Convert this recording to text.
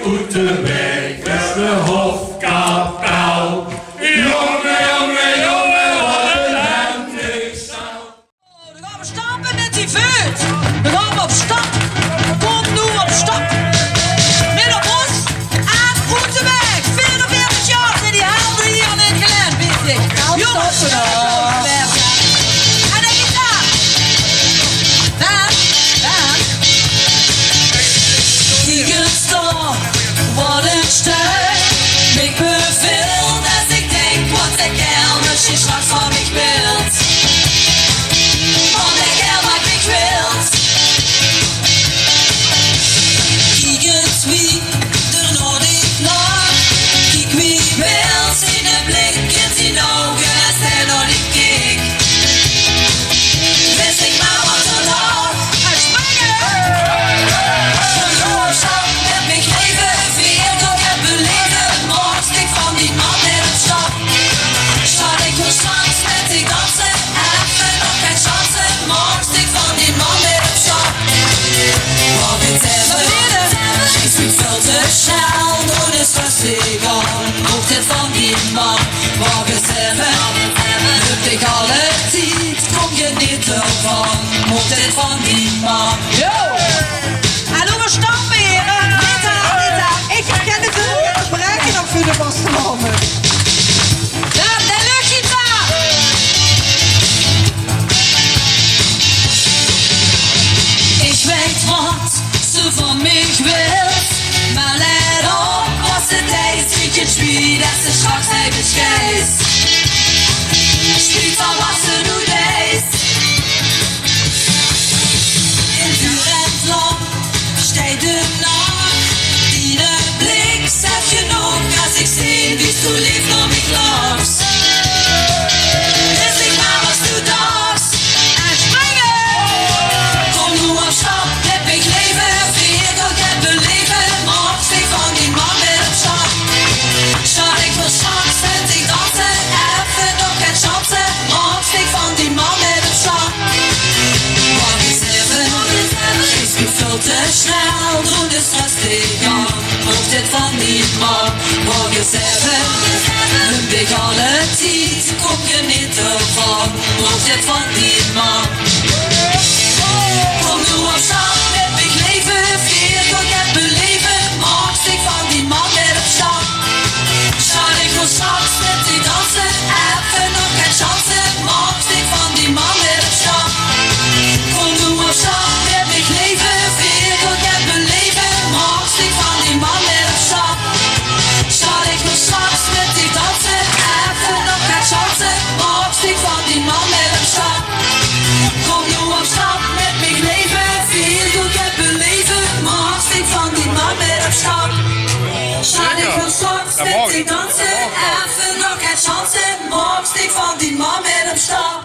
Oeterwijk, is de hofkapel. Jongen, jongen, jongen, wat een lente-zaal. Dan gaan we stampen met die vuut. Dan gaan we op stap. Kom nu op stap. Met op ons aan Oeterwijk. 44 jaar zijn die helden hier aan het gelend, weet ik. Jongens, en de gitaar. Daar. Tegenstand, wat een steun. Ik beveel dat ik denk wat ik wil. Dus je straks van ik wilt. Want ik wil wat ik wilt. Kijk wie er nog niet lag. Kijk wie wil zien de blik in zijn ogen als hij nog niet keek. Wist ik maar wat er lag. Hij springen! Met mijn leven veel dat ik beleven. Mocht ik van die man in het stap. Zat ik nog straks met die dansen. Even nog geen chansen. Mocht ik van die man in het stap. Wat ik hebben. Ik spreek veel te snel. Door de stress ik aan. Mocht het van die man. Wat ik hebben. Heb ik alle tijd. Kom je niet ervan. Mocht het van die man. Yo! En hoe we stappen hier. Rita. Ik herken het wel, het bereiken nog voor de Bostonhoven. Ja, de luchtgitaar. Ik weet wat ze van mij wil. Maar let op, als het is, ziet je het spiel dat ze straks even schijst. Spielt van wat ze nu deed. In vuur en vlam, steed de nacht. Die de blik zegt genoeg als ik zie wie zo lief naar mij glas. Is ik maar was du das en springen. Kom nu op stap, heb ik leven, veel dat ik beleven. Mocht ik van die man met op stap. Zat ik voor straks met ik dansen, even nog geen chance. Mocht ik van die man met op stap. Wat is even, ik spreek veel te snel, door de stress ik aan. Mocht het van die man, wat is even, heb ik alle tijd, kom je niet ervan. Mocht het van die man. Kom nu op stap, heb ik leven, veel dat ik heb beleven. Mocht ik van die man met op stap. Zat ik nog straks met die dansen, even nog geen chance. Mocht ik van die man met op stap. Kom nu op stap, heb ik leven, veel dat ik heb beleven. Mocht ik van die man met op stap. Zat ik nog straks met die dansen, even nog geen chance. Mocht ik van die man met op stap. Kom nu op stap, met mijn leven, veel dat ik heb beleven. Mocht ik van die man met op stap. Zat ik nog straks met die dansen, even nog geen chance. Mocht ik van die man met op stap.